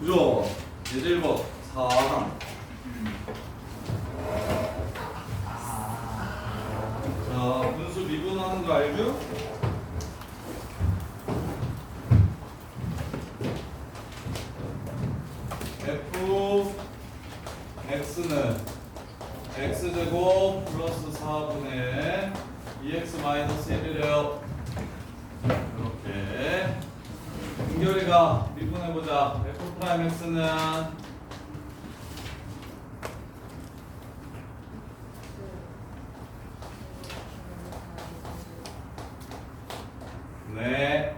그죠? 예제 1번 4. 자, 분수 미분하는 거 알죠? f x는 x제곱 플러스 4분의 2x 마이너스 1이래요. 이렇게 은결이가 미분해보자. f 프라임 x는 네.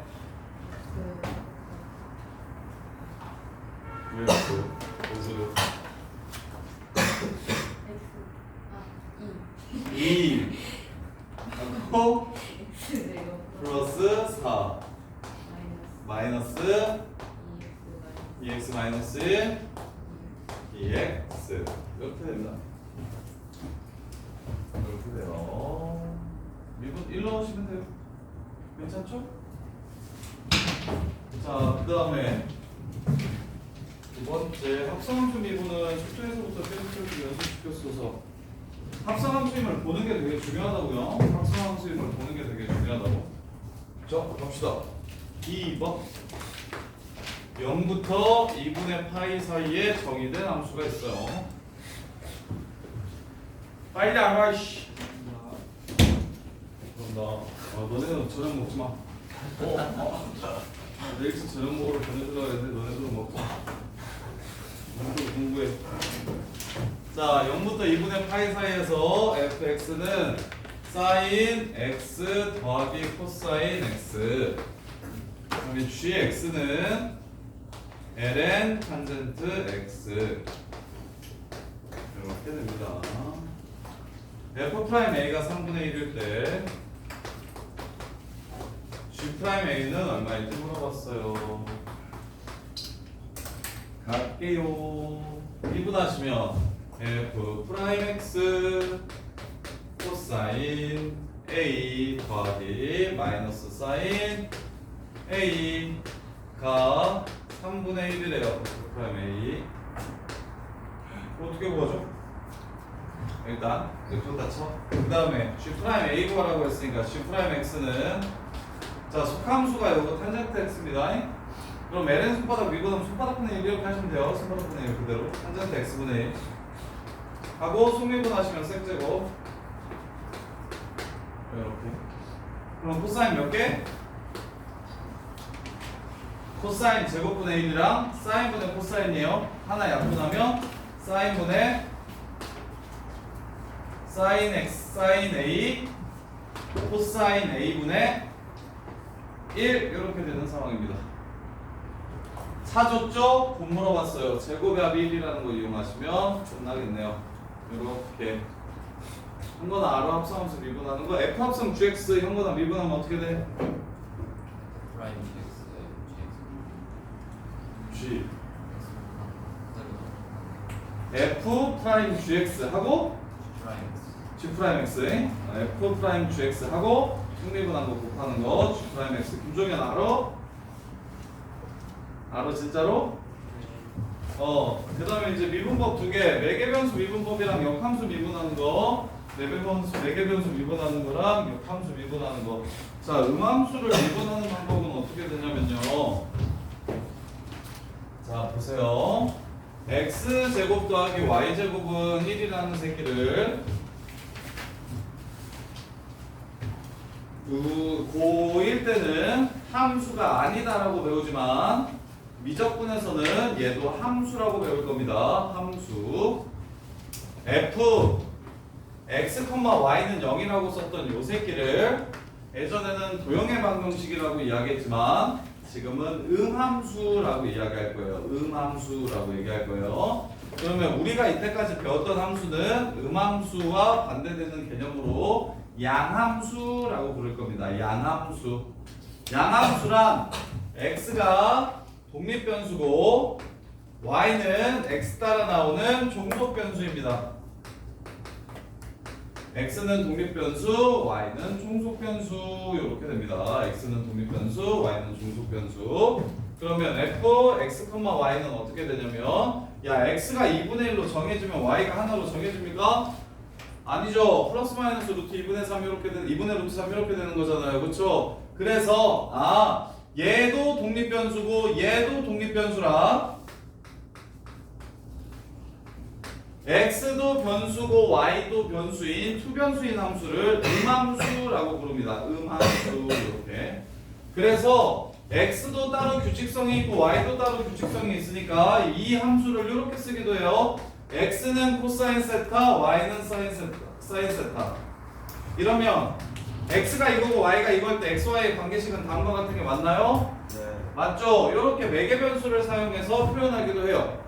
왜 그 2 하고 플러스 4 마이너스 2x 마이너스 1 2x 이렇게 됩니다. 이렇게 돼요. 미분 1 넣으시면 돼요. 괜찮죠? 자, 그 다음에 두 번째 합성함수 미분은 숙제에서부터 계속 연습시켰어서 합성함수임을 보는 게 되게 중요하다고요. 합성함수임을 보는 게 되게 중요하다고. 자, 갑시다. 2번 0부터 2분의 파이 사이에 정의된 함수가 있어요. 빨리 안 와, 씨. 그런다. 너네는 저녁 먹지 마. 내일부터 저녁 먹으러 보내주려고 했는데 너네도 먹고. 너네도 공부해. 자, 0부터 2분의 파이 사이에서 fx는 사인 x 더하기 코사인 x. 그다음에 gx는 ln 탄젠트 x. 이렇게 됩니다. f 프라임 a가 3분의 1일 때 g 프라임 a는 얼마인지 물어봤어요. 갈게요. 미분하시면 f 프라임 x 코사인 a 더하기 마이너스 사인 a가 3분의 1이래요. f 프라임 a 어떻게 구하죠? 일단 여기다 쳐. 그 다음에 g 프라임 a 구하라고 했으니까 g 프라임 x는 자, 속함수가 이거 탄젠트 x입니다. 그럼 ln 손바닥 미분하면 손바닥분의 1 이렇게 하시면 돼요. 손바닥분의 1 그대로 탄젠트 x분의 1 하고 속미분 하시면 셈제곱 이렇게. 그럼 코사인 몇 개? 코사인 제곱분의 1이랑 사인분의 코사인이에요. 하나 약분하면 사인분의 사인 x 사인 a 코사인 a분의 1 이렇게 되는 상황입니다. 사줬죠? 곧 물어봤어요. 제곱의 합이 1이라는 거 이용하시면 끝나겠네요. 이렇게 현거나 R로 합성함수 미분하는 거. F 합성 GX 현거나 미분하면 어떻게 돼? 프라임 G F 프라임 GX 하고 G 프라임 X F 프라임 GX 하고 승리분한 거 곱하는 거 G 프라임 X. 김종현 알아? 알아 진짜로? 그 다음에 이제 미분법 두 개, 매개변수 미분법이랑 역함수 미분하는 거, 매개변수 미분하는 거랑 역함수 미분하는 거. 자, 음함수를 미분하는 방법은 어떻게 되냐면요. 자, 보세요. x제곱 더하기 y제곱은 1이라는 새끼를 고1 때는 함수가 아니다라고 배우지만 미적분에서는 얘도 함수라고 배울 겁니다. 함수 f x, y는 0이라고 썼던 요 새끼를 예전에는 도형의 방정식이라고 이야기했지만 지금은 음함수라고 이야기할 거예요. 음함수라고 얘기할 거예요. 그러면 우리가 이때까지 배웠던 함수는 음함수와 반대되는 개념으로 양함수라고 부를 겁니다. 양함수. 양함수란 x가 독립변수고 y는 x 따라 나오는 종속변수입니다. x는 독립변수, y는 종속변수 이렇게 됩니다. x는 독립변수, y는 종속변수. 그러면 f, x, y는 어떻게 되냐면 야 x가 2분의 1로 정해지면 y가 하나로 정해집니까? 아니죠. 플러스 마이너스 루트 2분의 3 이렇게 되는 2분의 루트 3 이렇게 되는 거잖아요. 그렇죠? 그래서 얘도 독립변수고 얘도 독립변수라 x도 변수고 y도 변수인 투변수인 함수를 음함수라고 부릅니다. 음함수 이렇게. 그래서 x도 따로 규칙성이 있고 y도 따로 규칙성이 있으니까 이 함수를 이렇게 쓰기도 해요. x는 코사인 세타, y는 사인 세타. 이러면 x가 이거고 y가 이거일 때 x, y의 관계식은 다음과 같은 게 맞나요? 네. 맞죠? 이렇게 매개 변수를 사용해서 표현하기도 해요.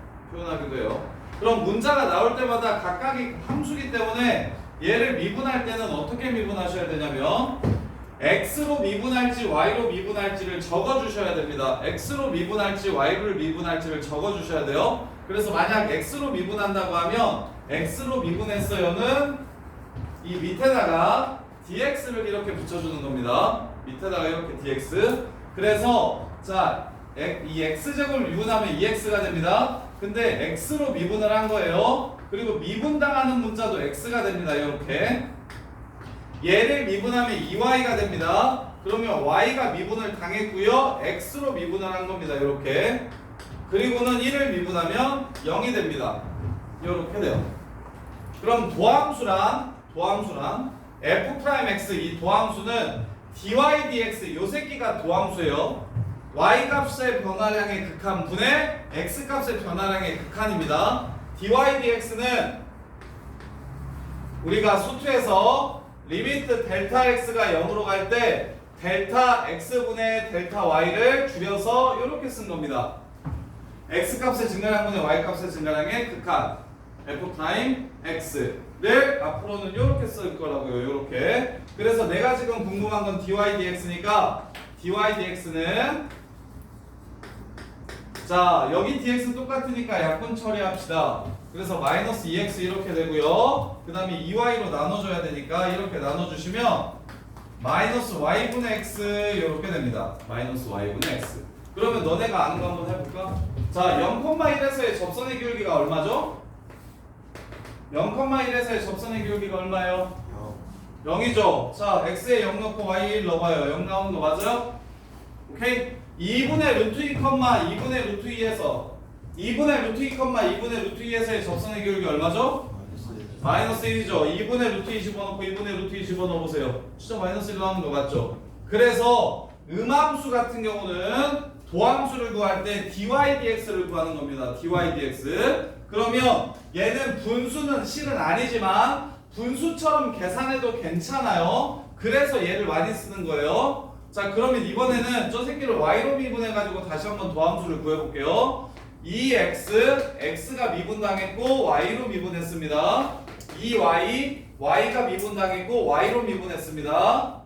그럼 문자가 나올 때마다 각각이 함수기 때문에 얘를 미분할 때는 어떻게 미분하셔야 되냐면 x로 미분할지 y로 미분할지를 적어주셔야 됩니다. x로 미분할지 y로 미분할지를 적어주셔야 돼요. 그래서 만약 x로 미분한다고 하면 x로 미분했어요는 이 밑에다가 dx를 이렇게 붙여주는 겁니다. 밑에다가 이렇게 dx. 그래서 자, 이 x제곱을 미분하면 2x가 됩니다. 근데 x로 미분을 한 거예요. 그리고 미분당하는 문자도 x가 됩니다. 이렇게. 얘를 미분하면 2y가 됩니다. 그러면 y가 미분을 당했고요. x로 미분을 한 겁니다. 이렇게. 그리고는 1을 미분하면 0이 됩니다. 이렇게 돼요. 그럼 도함수란 f'x 이 도함수는 dy dx 요 새끼가 도함수예요. y 값의 변화량의 극한 분의 x 값의 변화량의 극한입니다. dy dx는 우리가 수투에서 리미트 델타 x가 0으로 갈 때 델타 x분의 델타 y를 줄여서 이렇게 쓴 겁니다. x 값의 증가량분의 y 값의 증가량의 극한 f 타임 x를 앞으로는 이렇게 쓸 거라고요. 이렇게. 그래서 내가 지금 궁금한 건 dy dx니까 dy dx는 자 여기 dx 똑같으니까 약분 처리합시다. 그래서 마이너스 2x 이렇게 되고요. 그 다음에 2y로 나눠줘야 되니까 이렇게 나눠주시면 마이너스 y분의 x 이렇게 됩니다. 마이너스 y분의 x. 그러면 너네가 아는 거 한번 해볼까? 자 0,1에서의 접선의 기울기가 얼마죠? 0,1에서의 접선의 기울기가 얼마예요? 0이죠. 자 x에 0 넣고 y에 1 넣어봐요. 0 나오는 거 맞아요? 오케이? 2분의 루트 2, 2분의 루트 2에서 2분의 루트 2, 2분의 루트 2에서의 접선의 기울기 얼마죠? 마이너스 1이죠. 2분의 루트 2 집어넣고 2분의 루트 2 집어넣어보세요. 진짜 마이너스 1 나오는 거 맞죠? 그래서 음함수 같은 경우는 도함수를 구할 때 dy dx를 구하는 겁니다. dy dx. 그러면 얘는 분수는 실은 아니지만 분수처럼 계산해도 괜찮아요. 그래서 얘를 많이 쓰는 거예요. 자 그러면 이번에는 저 새끼를 y로 미분해가지고 다시 한번 도함수를 구해볼게요. 2x, x가 미분당했고 y로 미분했습니다. 2y, y가 미분당했고 y로 미분했습니다.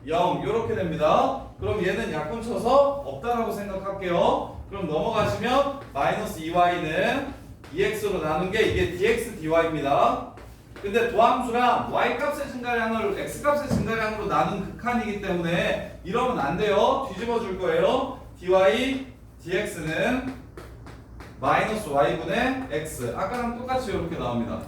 0 이렇게 됩니다. 그럼 얘는 약분 쳐서 없다라고 생각할게요. 그럼 넘어가시면 마이너스 2y는 2x로 나눈 게 이게 dx dy입니다. 근데 도함수랑 y값의 증가량을 x값의 증가량으로 나눈 극한이기 때문에 이러면 안 돼요. 뒤집어 줄 거예요. dy dx는 마이너스 y분의 x. 아까랑 똑같이 이렇게 나옵니다.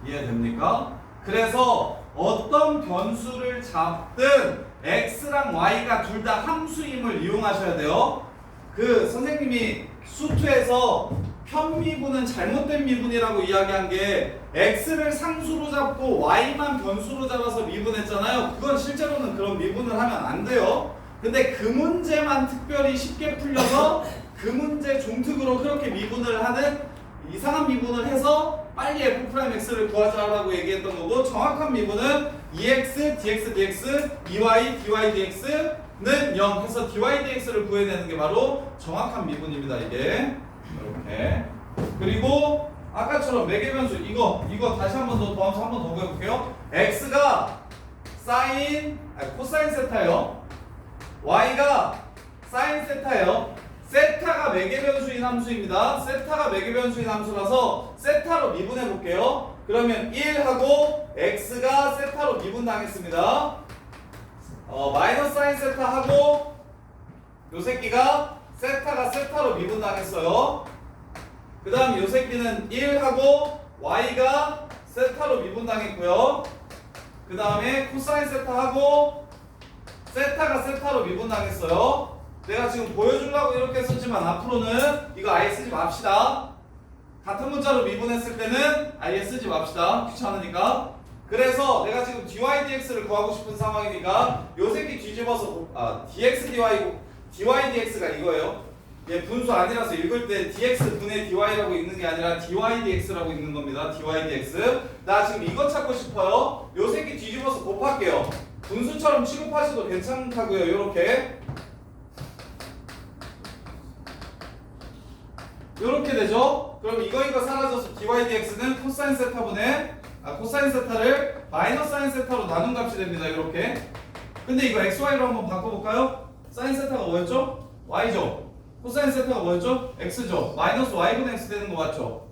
이해됩니까? 그래서 어떤 변수를 잡든 x랑 y가 둘 다 함수임을 이용하셔야 돼요. 그 선생님이 수투에서 편미분은 잘못된 미분이라고 이야기한 게 x를 상수로 잡고 y만 변수로 잡아서 미분했잖아요. 그건 실제로는 그런 미분을 하면 안 돼요. 근데 그 문제만 특별히 쉽게 풀려서 그 문제 종특으로 그렇게 미분을 하는 이상한 미분을 해서 빨리 f'x를 구하자라고 얘기했던 거고, 정확한 미분은 2x, dx, dx, dy, dy, dx는 0 해서 dy, dx를 구해내는 게 바로 정확한 미분입니다. 이게 이렇게. 그리고 아까처럼 매개변수 이거 다시 한 번 더 더하면서 한 번 더 구해볼게요. x가 코사인 세타예요. y가 사인 세타예요. 세타가 매개변수인 함수입니다. 세타가 매개변수인 함수라서 세타로 미분해 볼게요. 그러면 1하고 x가 세타로 미분당했습니다. 마이너스 사인 세타하고 요 새끼가 세타가 세타로 미분당했어요. 그 다음 요 새끼는 1하고 y가 세타로 미분당했고요. 그 다음에 코사인 세타하고 세타가 세타로 미분당했어요. 내가 지금 보여주려고 이렇게 썼지만 앞으로는 이거 아예 쓰지 맙시다. 같은 문자로 미분했을 때는 아예 쓰지 맙시다. 귀찮으니까. 그래서 내가 지금 dy dx를 구하고 싶은 상황이니까 요 새끼 뒤집어서 dx dy dx가 이거예요. 얘 분수 아니라서 읽을 때 dx 분의 dy라고 읽는 게 아니라 dy dx라고 읽는 겁니다. dy dx. 나 지금 이거 찾고 싶어요. 요 새끼 뒤집어서 곱할게요. 분수처럼 취급하셔도 괜찮다고요. 요렇게. 요렇게 되죠? 그럼 이거 사라져서 dy dx는 코사인 세타분의 코사인 세타를 마이너스 사인 세타로 나눈 값이 됩니다. 이렇게. 근데 이거 xy로 한번 바꿔볼까요? 사인 세타가 뭐였죠? y죠. 코사인 세타가 뭐였죠? x죠. 마이너스 y분의 x 되는 거 맞죠?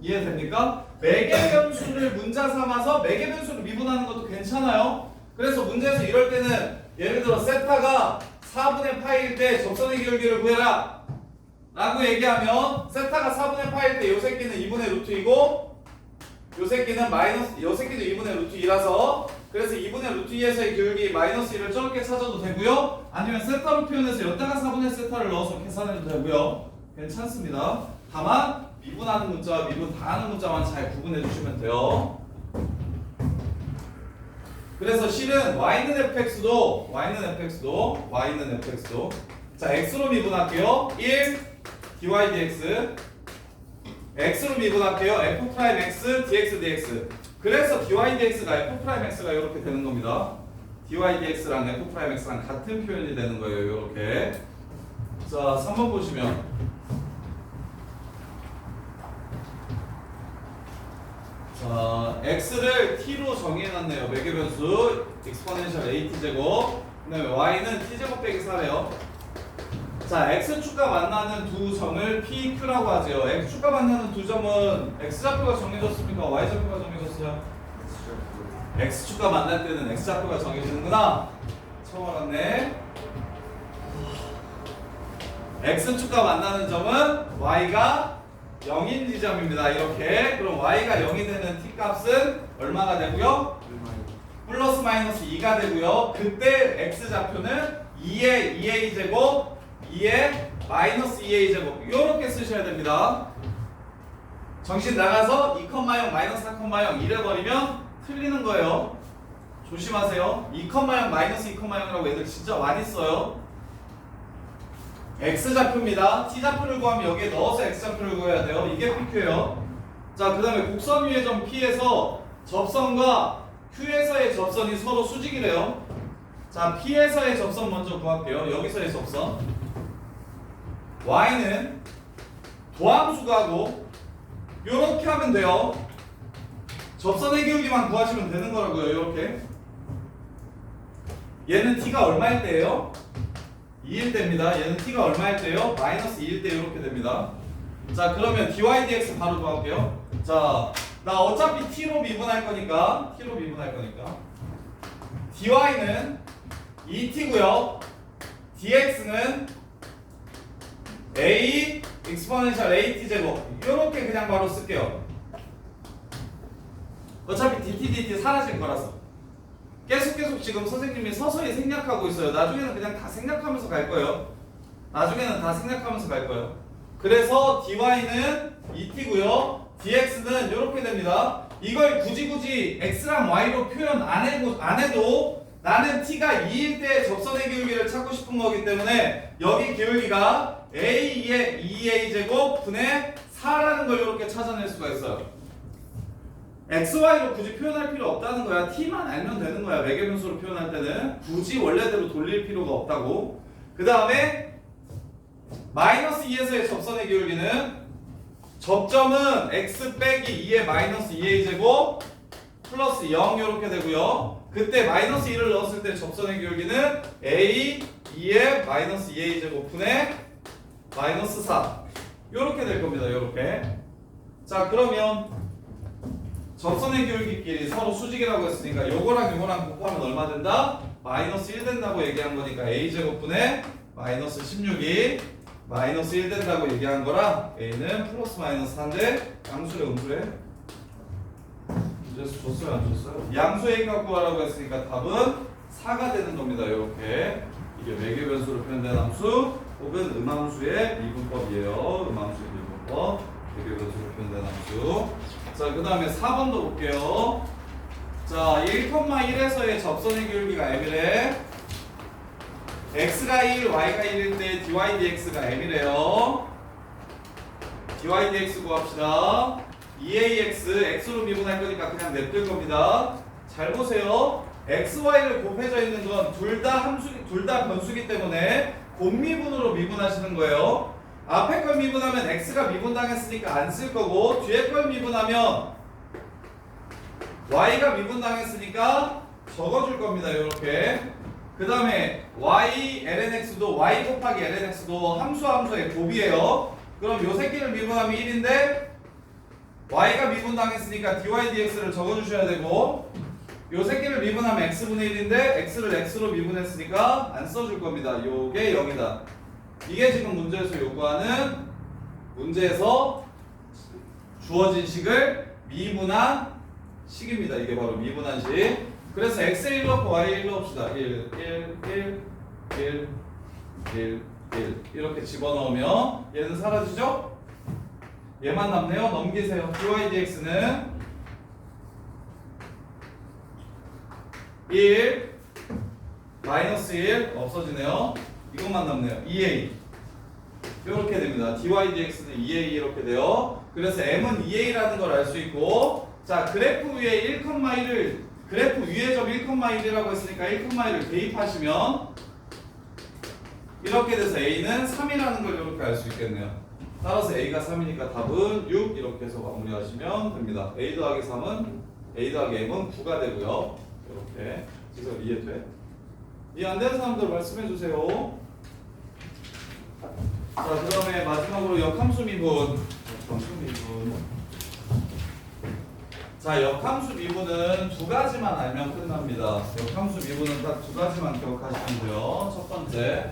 이해됩니까? 매개변수를 문자 삼아서 매개변수를 미분하는 것도 괜찮아요. 그래서 문제에서 이럴 때는 예를 들어 세타가 4분의 파일 때 접선의 기울기를 구해라 라고 얘기하면 세타가 4분의 파일 때 요 새끼는 2분의 루트 2고 요 새끼는 요 새끼도 2분의 루트 2라서 그래서 2분의 루트 2에서의 기울기 마이너스 1을 저렇게 찾아도 되고요. 아니면 세타로 표현해서 여기다가 4분의 세타를 넣어서 계산해도 되고요. 괜찮습니다. 다만 미분하는 문자와 미분 당하는 문자만 잘 구분해 주시면 돼요. 그래서 실은 y는 fx도 자 x로 미분할게요. 1 dy dx x로 미분할게요. f'x dx dx. 그래서 dy dx가 f'x가 이렇게 되는 겁니다. dy dx랑 f'x랑 같은 표현이 되는 거예요. 이렇게. 자 3번 보시면 자 x를 t로 정의해놨네요. 매개변수 exponential at제곱. 그 다음에 y는 t제곱 빼기 4래요. 자, x축과 만나는 두 점을 PQ라고 하죠. x축과 만나는 두 점은 x좌표가 정해졌습니까? y좌표가 정해졌어요? x축과 만날 때는 x좌표가 정해지는구나. 처음 알았네. x축과 만나는 점은 y가 0인 지점입니다. 이렇게. 그럼 y가 0이 되는 t값은 얼마가 되고요? 플러스 마이너스 2가 되고요. 그때 x좌표는 2의 2a 제곱 2의 마이너스 2a 제곱 이렇게 쓰셔야 됩니다. 정신 나가서 2,0 마이너스 4,0 이래버리면 틀리는 거예요. 조심하세요. 2,0 마이너스 2,0이라고 애들 진짜 많이 써요. x좌표입니다. t좌표를 구하면 여기에 넣어서 x좌표를 구해야 돼요. 이게 PQ예요. 자, 그 다음에 곡선 위의 점 P에서 접선과 Q에서의 접선이 서로 수직이래요. 자, P에서의 접선 먼저 구할게요. 여기서의 접선 y는 도함수가고 요렇게 하면 돼요. 접선의 기울기만 구하시면 되는 거라고요. 요렇게. 얘는 t가 얼마일 때예요? 2일 때입니다. 얘는 t가 얼마일 때예요? 마이너스 2일 때 이렇게 됩니다. 자, 그러면 dy dx 바로 구할게요. 자, 나 어차피 t로 미분할 거니까 dy는 2t고요. dx는 a exponential at 제곱 이렇게 그냥 바로 쓸게요. 어차피 dt 사라질 거라서 계속 지금 선생님이 서서히 생략하고 있어요. 나중에는 그냥 다 생략하면서 갈 거예요. 그래서 dy는 2t고요. dx는 이렇게 됩니다. 이걸 굳이 x랑 y로 표현 안 해도 나는 t가 2일 때 접선의 기울기를 찾고 싶은 거기 때문에 여기 기울기가 a의 2a 제곱 분의 4라는 걸 이렇게 찾아낼 수가 있어요. xy로 굳이 표현할 필요 없다는 거야. t만 알면 되는 거야. 매개변수로 표현할 때는 굳이 원래대로 돌릴 필요가 없다고. 그 다음에 마이너스 2에서의 접선의 기울기는 접점은 x 빼기 2의 마이너스 2a 제곱 플러스 0 이렇게 되고요. 그때 마이너스 1을 넣었을 때 접선의 기울기는 a 2의 마이너스 2a 제곱 분의 마이너스 4 이렇게 될 겁니다. 이렇게. 자, 그러면 접선의 기울기끼리 서로 수직이라고 했으니까 요거랑 요거랑 곱하면 얼마 된다? 마이너스 1 된다고 얘기한 거니까 a 제곱분의 마이너스 16이 마이너스 1 된다고 얘기한 거라 a는 플러스 마이너스 4인데 양수래 음수래? 문제수 줬어요 안 줬어요? 양수 a 값 구하라고 했으니까 답은 4가 되는 겁니다. 이렇게 이게 매개변수로 표현된 함수 혹은 음함수의 미분법이에요. 음함수의 미분법 매개변수로 표현된 함수. 자, 그 다음에 4번도 볼게요. 자, 1,1에서의 접선의 기울기가 m이래. x가 1, y가 1일 때 dy dx가 m이래요. dy dx 구합시다. 2ax, x로 미분할 거니까 그냥 냅둘 겁니다. 잘 보세요. x, y를 곱해져 있는 건 둘 다 변수기 때문에 곱미분으로 미분하시는 거예요. 앞에 걸 미분하면 x가 미분당했으니까 안 쓸 거고 뒤에 걸 미분하면 y가 미분당했으니까 적어줄 겁니다. 이렇게. 그 다음에 y lnx도 y 곱하기 lnx도 함수의 곱이에요. 그럼 요 새끼를 미분하면 1인데 y가 미분당했으니까 dy dx를 적어주셔야 되고 요 새끼를 미분하면 x분의 1인데 x를 x로 미분했으니까 안 써줄 겁니다. 요게 0이다. 이게 지금 문제에서 요구하는 문제에서 주어진 식을 미분한 식입니다. 이게 바로 미분한 식. 그래서 x를 1 넣고 y를 1 넣읍시다. 1, 1 이렇게 집어넣으면 얘는 사라지죠? 얘만 남네요. 넘기세요. dy dx는 1 마이너스 1 없어지네요. 이것만 남네요. 2a 이렇게 됩니다. dy dx는 2a 이렇게 돼요. 그래서 m은 2a라는 걸 알 수 있고 자 그래프 위에 1,1을 그래프 위에 점 1,1이라고 했으니까 1,1을 대입하시면 이렇게 돼서 a는 3이라는 걸 이렇게 알 수 있겠네요. 따라서 a가 3이니까 답은 6 이렇게 해서 마무리하시면 됩니다. a 더하기 3은 a 더하기 m은 9가 되고요. 이렇게 그래서 이해돼? 이해 안 되는 사람들 말씀해 주세요. 자, 그 다음에 마지막으로 역함수 미분. 자, 역함수 미분은 두 가지만 알면 끝납니다. 역함수 미분은 딱 두 가지만 기억하시면 돼요. 첫 번째.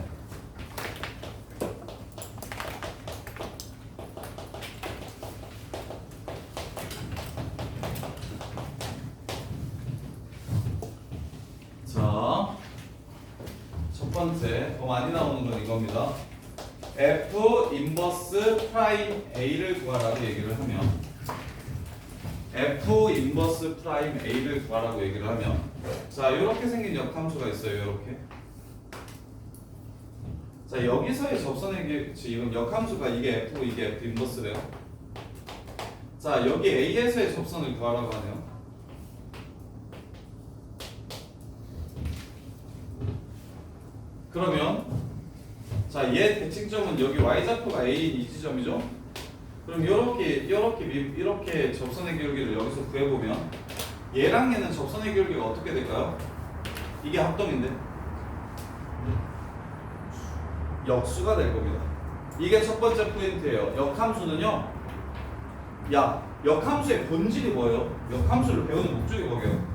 자, 첫 번째. 더 많이 나오는 건 이겁니다. f 인버스 프라임 a를 구하라고 얘기를 하면 f 인버스 프라임 a를 구하라고 얘기를 하면 자 이렇게 생긴 역함수가 있어요. 이렇게 자 여기서의 접선의 지금 역함수가 이게 f 이게 f 인버스래요. 자 여기 a에서의 접선을 구하라고 하네요. 그러면 자, 얘 대칭점은 여기 y좌표가 a인 이 지점이죠? 그럼 이렇게 접선의 기울기를 여기서 구해보면 얘랑 얘는 접선의 기울기가 어떻게 될까요? 이게 합동인데 역수가 될 겁니다. 이게 첫 번째 포인트예요. 역함수는요 야, 역함수의 본질이 뭐예요? 역함수를 배우는 목적이 뭐예요?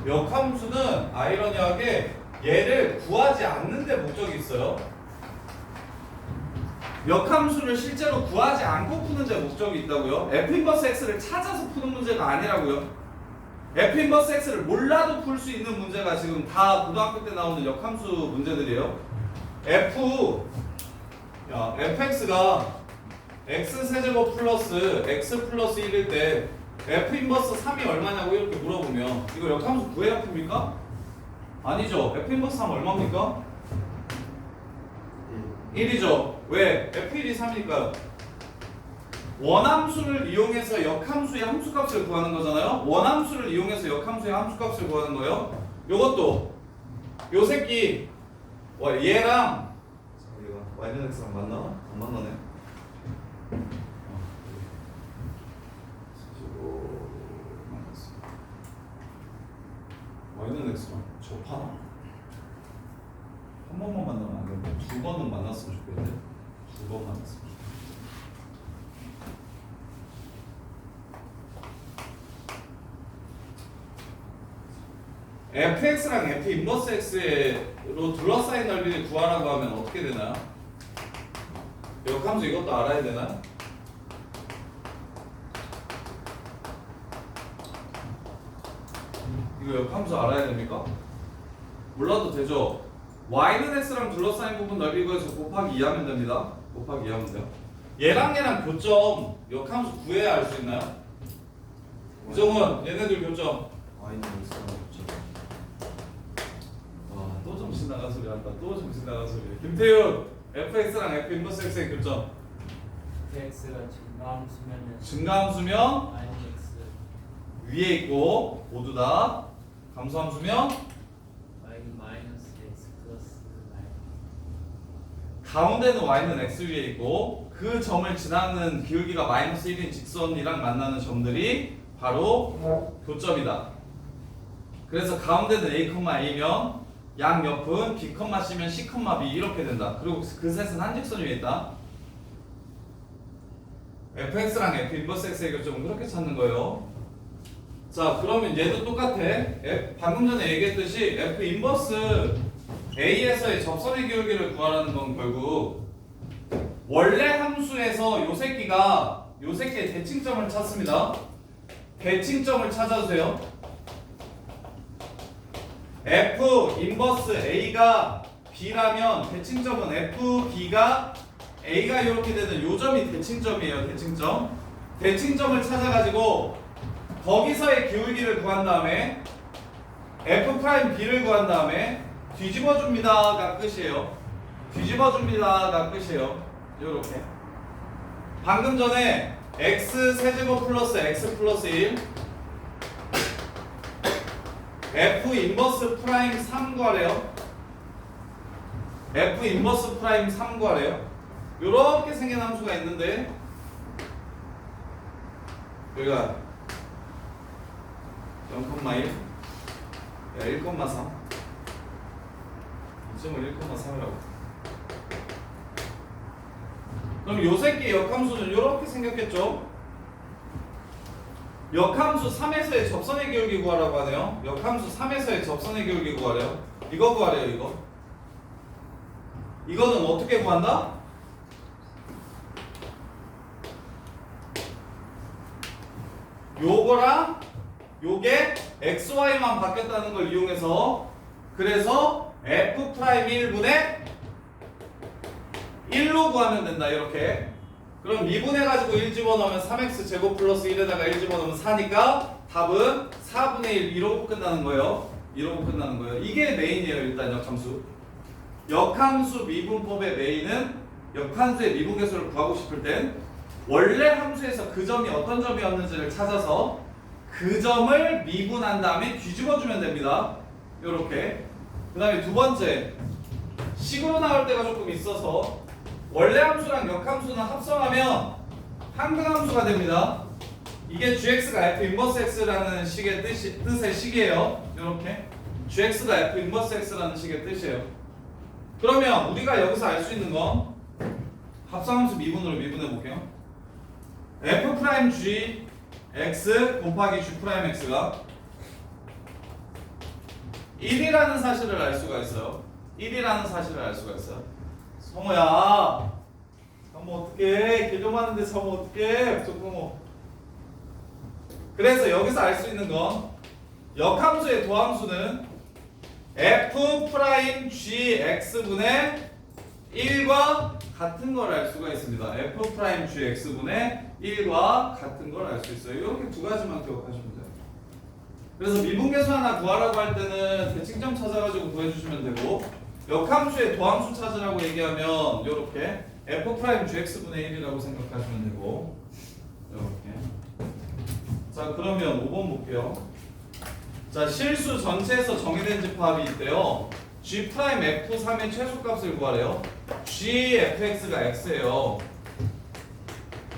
역함수는 아이러니하게 얘를 구하지 않는 데 목적이 있어요. 역함수를 실제로 구하지 않고 푸는 데 목적이 있다고요. f 인버스 x를 찾아서 푸는 문제가 아니라고요. f 인버스 x를 몰라도 풀 수 있는 문제가 지금 다 고등학교 때 나오는 역함수 문제들이에요. f 야, fx가 x 세제곱 플러스 x 플러스 1일 때 f 인버스 3이 얼마냐고 이렇게 물어보면 이거 역함수 구해야 풉니까? 아니죠. f 인버스 3 얼마입니까? 1이죠. 왜? f1이 3이니까 원함수를 이용해서 역함수의 함수값을 구하는 거잖아요. 원함수를 이용해서 역함수의 함수값을 구하는 거예요. 요것도 요 새끼 얘랑 y는 x랑 맞나? 안 만나네. y는 x랑 접하나? 한 번만 만나면 안 되는데 두 번은 만났으면 좋겠는데 두 번 만났으면 좋겠는데 fx랑 f 인버스 x로 둘러싸인 넓이를 구하라고 하면 어떻게 되나요? 역함수 이것도 알아야 되나? 이거 역함수 알아야 됩니까? 몰라도 되죠? y는 x랑 둘러싸인 부분 넓이 구해서 곱하기 2 하면 됩니다. 곱하기 2 하면 돼요. 얘랑 교점 역함수 구해야 알 수 있나요? 이정은 얘네들 교점. y는 x랑 교점. 와, 또 정신 나간 소리 한다. 또 정신 나간 소리. 김태윤, fx랑 f 인버스 x의 교점. fx가 증가함수면은 증가함수면 y는 x, 위에 있고 모두 다 감소함수면 y는 마이너스 x 플러스 마이너스. 가운데는 y는 x 위에 있고 그 점을 지나는 기울기가 마이너스 1인 직선이랑 만나는 점들이 바로 교점이다. 그래서 가운데는 a,a면 양옆은 b, c면 c, b 이렇게 된다. 그리고 그 셋은 한 직선 위에 있다. fx랑 f 인버스 x의 교점은 그렇게 찾는 거예요. 자, 그러면 얘도 똑같아. 방금 전에 얘기했듯이 f 인버스 a에서의 접선의 기울기를 구하라는 건 결국 원래 함수에서 요 새끼의 대칭점을 찾습니다. 대칭점을 찾아주세요. f 인버스 a가 b라면 대칭점은 f, b가 a가 이렇게 되는 요 점이 대칭점이에요. 대칭점. 대칭점을 찾아가지고 거기서의 기울기를 구한 다음에 f 프라임 b를 구한 다음에 뒤집어 줍니다가 끝이에요. 뒤집어 줍니다가 끝이에요. 요렇게. 방금 전에 x 세제곱 플러스 x 플러스 1 f 인버스 프라임 3 구하래요. f 인버스 프라임 3 구하래요. 요렇게 생긴 함수가 있는데 여기가 0,1 1,3 2점을 1,3이라고. 그럼 요 새끼 역함수는 요렇게 생겼겠죠? 역함수 3에서의 접선의 기울기 구하라고 하네요. 역함수 3에서의 접선의 기울기 구하래요. 이거 구하래요, 이거. 이거는 어떻게 구한다? 요거랑 요게 xy만 바뀌었다는 걸 이용해서 그래서 f 프라임 1분의 1로 구하면 된다. 이렇게. 그럼 미분해가지고 1 집어넣으면 3x 제곱 플러스 1에다가 1 집어넣으면 4니까 답은 4분의 1 이러고 끝나는 거예요. 이러고 끝나는 거예요. 이게 메인이에요. 일단 역함수. 역함수 미분법의 메인은 역함수의 미분계수를 구하고 싶을 땐 원래 함수에서 그 점이 어떤 점이었는지를 찾아서 그 점을 미분한 다음에 뒤집어주면 됩니다. 요렇게. 그 다음에 두 번째, 식으로 나올 때가 조금 있어서 원래 함수랑 역함수는 합성하면 한근함수가 됩니다. 이게 gx가 f 인버스 x라는 식의 뜻의 식이에요. 요렇게. gx가 f 인버스 x라는 식의 뜻이에요. 그러면 우리가 여기서 알 수 있는 건 합성함수 미분으로 미분해 볼게요. f 프라임 g x 곱하기 g 프라임 x가 1이라는 사실을 알 수가 있어요. 1이라는 사실을 알 수가 있어요. 성호야, 성호 어떡해? 개념하는데 성호 어떡해? 부족부모. 그래서 여기서 알 수 있는 건 역함수의 도함수는 f 프라임 g x분의 1과 같은 걸 알 수가 있습니다. F'Gx분의 1과 같은 걸 알 수 있어요. 이렇게 두 가지만 기억하시면 돼요. 그래서 미분계수 하나 구하라고 할 때는 대칭점 찾아가지고 구해주시면 되고, 역함수의 도함수 찾으라고 얘기하면 이렇게 F'Gx분의 1이라고 생각하시면 되고, 이렇게. 자, 그러면 5번 볼게요. 자, 실수 전체에서 정의된 집합이 있대요. G'F3의 최소값을 구하래요. Gfx가 x예요.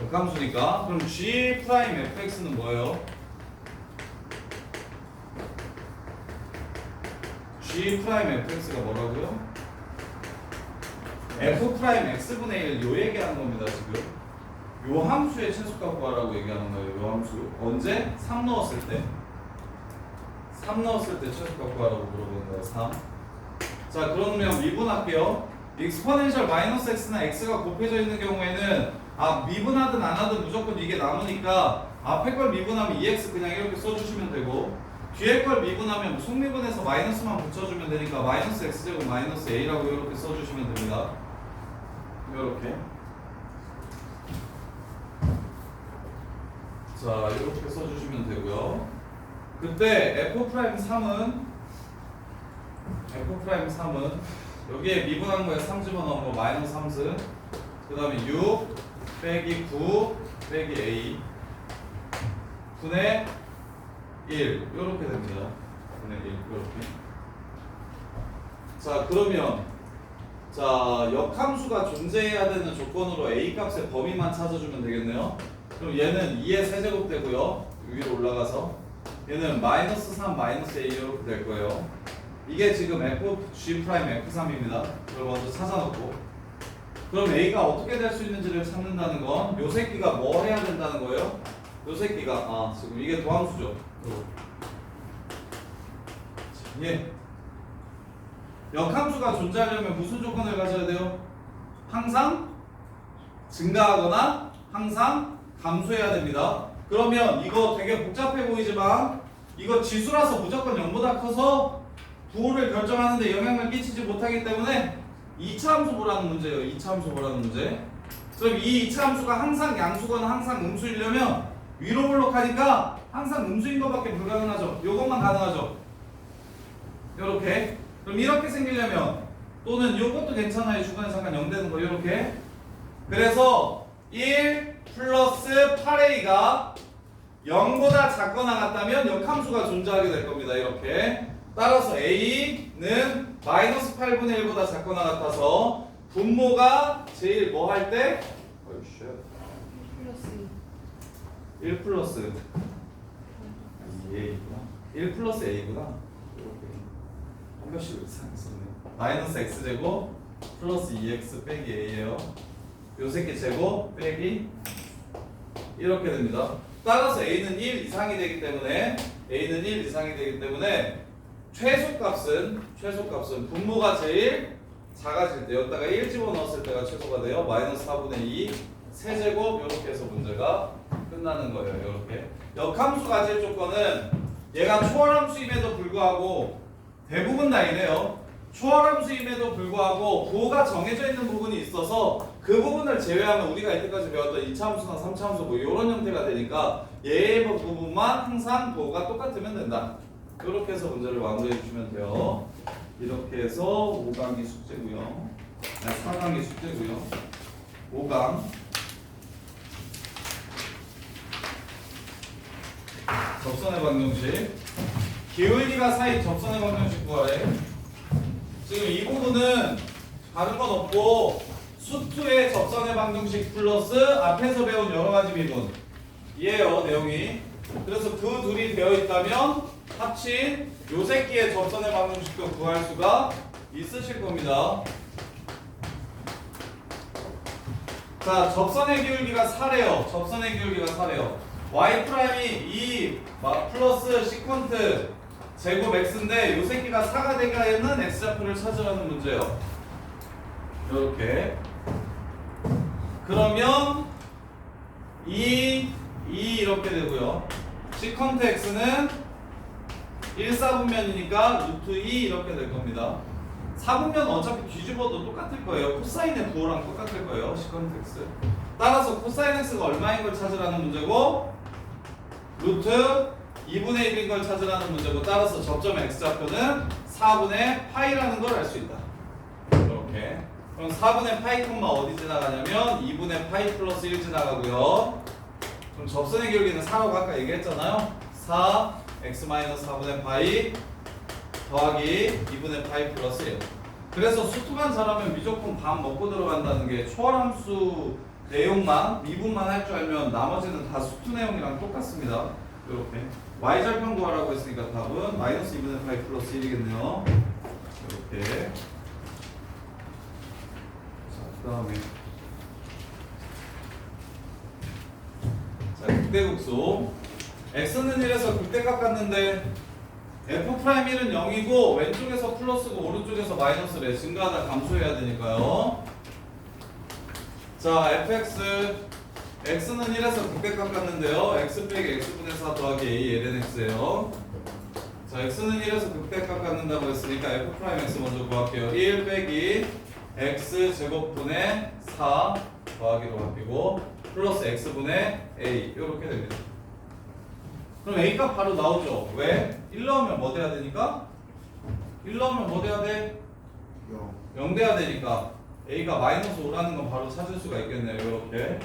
역함수니까. 그럼 G'fx는 뭐예요? G'fx가 뭐라고요? F'x분의 1 요 얘기하는 겁니다, 지금. 요 함수의 최소값 구하라고 얘기하는 거예요. 요 함수. 언제? 3 넣었을 때. 3 넣었을 때 최소값 구하라고 물어보는 거예요. 3. 자, 그러면 미분할게요. 익스포넨셜 마이너스 x나 x가 곱해져 있는 경우에는 미분하든 안 하든 무조건 이게 남으니까 앞에 걸 미분하면 2x 그냥 이렇게 써주시면 되고, 뒤에 걸 미분하면 속미분해서 마이너스만 붙여주면 되니까 마이너스 x제곱 마이너스 a라고 이렇게 써주시면 됩니다. 이렇게. 자, 이렇게 써주시면 되고요. 그때 F'D3은 여기에 미분한 거에 3 집어넣은 거 마이너스 3승, 그 다음에 6 빼기 9 빼기 a 분의 1 이렇게 됩니다. 분의 1 이렇게. 자, 그러면 자, 역함수가 존재해야 되는 조건으로 a 값의 범위만 찾아주면 되겠네요. 그럼 얘는 2의 세제곱 되고요. 위로 올라가서 얘는 마이너스 3 마이너스 a 이렇게 될 거예요. 이게 지금 F'G'F3입니다. 이걸 먼저 찾아놓고, 그럼 a가 어떻게 될 수 있는지를 찾는다는 건 요 새끼가 뭐 해야 된다는 거예요? 요 새끼가 지금 이게 도함수죠. 예. 역함수가 존재하려면 무슨 조건을 가져야 돼요? 항상 증가하거나 항상 감소해야 됩니다. 그러면 이거 되게 복잡해 보이지만 이거 지수라서 무조건 0보다 커서 부호를 결정하는데 영향을 끼치지 못하기 때문에 2차 함수 보라는 문제예요. 2차 함수 보라는 문제. 그럼 이 2차 함수가 항상 양수거나 항상 음수이려면 위로 블록하니까 항상 음수인 것밖에 불가능하죠. 요것만 가능하죠. 요렇게. 그럼 이렇게 생기려면, 또는 요것도 괜찮아요. 주관의 상관 0 되는 거 요렇게. 그래서 1 플러스 8a가 0보다 작거나 같다면 역함수가 존재하게 될 겁니다. 이렇게. 따라서 a는 마이너스 8분의 1보다 작거나 같아서 분모가 제일 뭐 할 때? 1 플러스 1 플러스 a구나. 이렇게 한 표씩 이상 썼네. 마이너스 x제곱 플러스 2x 빼기 a예요. 요 새끼 제곱 빼기 이렇게 됩니다. 따라서 a는 1 이상이 되기 때문에 최소값은 분모가 제일 작아질 때, 여기다가 1 집어넣었을 때가 최소가 돼요. 마이너스 4분의 2 세제곱 이렇게 해서 문제가 끝나는 거예요. 이렇게. 역함수 가질 조건은 얘가 초월함수임에도 불구하고, 대부분 다 이래요. 초월함수임에도 불구하고 부호가 정해져 있는 부분이 있어서 그 부분을 제외하면 우리가 이때까지 배웠던 2차 함수나 3차 함수 뭐 이런 형태가 되니까 얘의 부분만 항상 부호가 똑같으면 된다. 이렇게 해서 문제를 마무리해 주시면 돼요. 이렇게 해서 5강이 숙제고요. 4강이 숙제고요. 5강 접선의 방정식, 기울기가 사이 접선의 방정식 구하래. 지금 이 부분은 다른 건 없고 수투의 접선의 방정식 플러스 앞에서 배운 여러 가지 미분 이에요, 내용이. 그래서 그 둘이 되어 있다면 합친 요 새끼의 접선의 방정식도 구할 수가 있으실 겁니다. 자, 접선의 기울기가 4래요. 접선의 기울기가 4래요. y 프라임이 2 플러스 시퀀트 제곱 x인데 요 새끼가 4가 되기에는 x좌표를 찾으라는 문제예요. 이렇게. 그러면 2 이렇게 되고요. 시컨트 x는 1, 4분면이니까 루트 2 이렇게 될 겁니다. 4분면 어차피 뒤집어도 똑같을 거예요. 코사인의 부호랑 똑같을 거예요. 시컨트 x. 따라서 코사인 x가 얼마인 걸 찾으라는 문제고 루트 2분의 1인 걸 찾으라는 문제고 따라서 접점의 x좌표는 4분의 파이라는 걸 알 수 있다. 이렇게. 그럼 4분의 파이 콤마 어디 지나가냐면 2분의 파이 플러스 1 지나가고요. 그럼 접선의 기울기는 4라고 아까 얘기했잖아요. 4 x 마이너스 4분의 파이 더하기 2분의 파이 플러스 1. 그래서 수투만 잘하면 무조건 밥 먹고 들어간다는 게 초월함수 내용만 미분만 할 줄 알면 나머지는 다 수투 내용이랑 똑같습니다. 이렇게 y절편 구하라고 했으니까 답은 마이너스 2분의 파이 플러스 1이겠네요. 이렇게. 자, 그 다음에 자, 극대극소 x는 1에서 극대값 같는데 f'1은 0이고 왼쪽에서 플러스고 오른쪽에서 마이너스래. 증가하다 감소해야 되니까요. 자, fx x는 1에서 극대값 같는데요. x 빼기 x분의 4 더하기 a ln x예요. 자, x는 1에서 극대값 갖는다고 했으니까 f'x 먼저 구할게요. 1 빼기 x 제곱분의 4 더하기로 바뀌고 플러스 x분의 a 이렇게 됩니다. 그럼 a 값 바로 나오죠. 왜? 1 넣으면 뭐 돼야 되니까? 1 넣으면 뭐 돼야 돼? 0 돼야 되니까 a가 마이너스 5라는 건 바로 찾을 수가 있겠네요. 이렇게.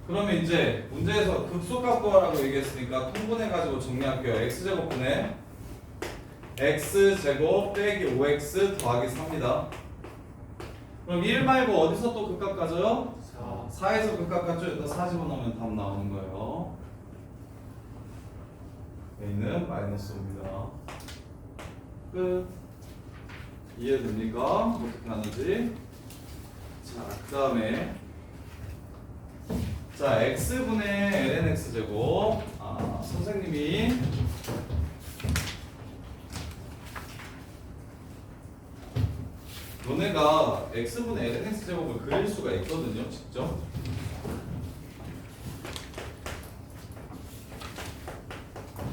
그러면 이제 문제에서 극소값 구하라고 얘기했으니까 통분해가지고 정리할게요. x제곱분의 x제곱 빼기 5x 더하기 4입니다. 그럼 1 말고 어디서 또 극값 가져요? 4에서 극값 가져. 일단 4 집어넣으면 답 나오는 거예요. a는 마이너스 5입니다. 끝. 이해됩니까? 어떻게 하는지. 자, 그 다음에 자, x분의 ln x 제곱. 선생님이 너네가 x분의 ln x 제곱을 그릴 수가 있거든요, 직접.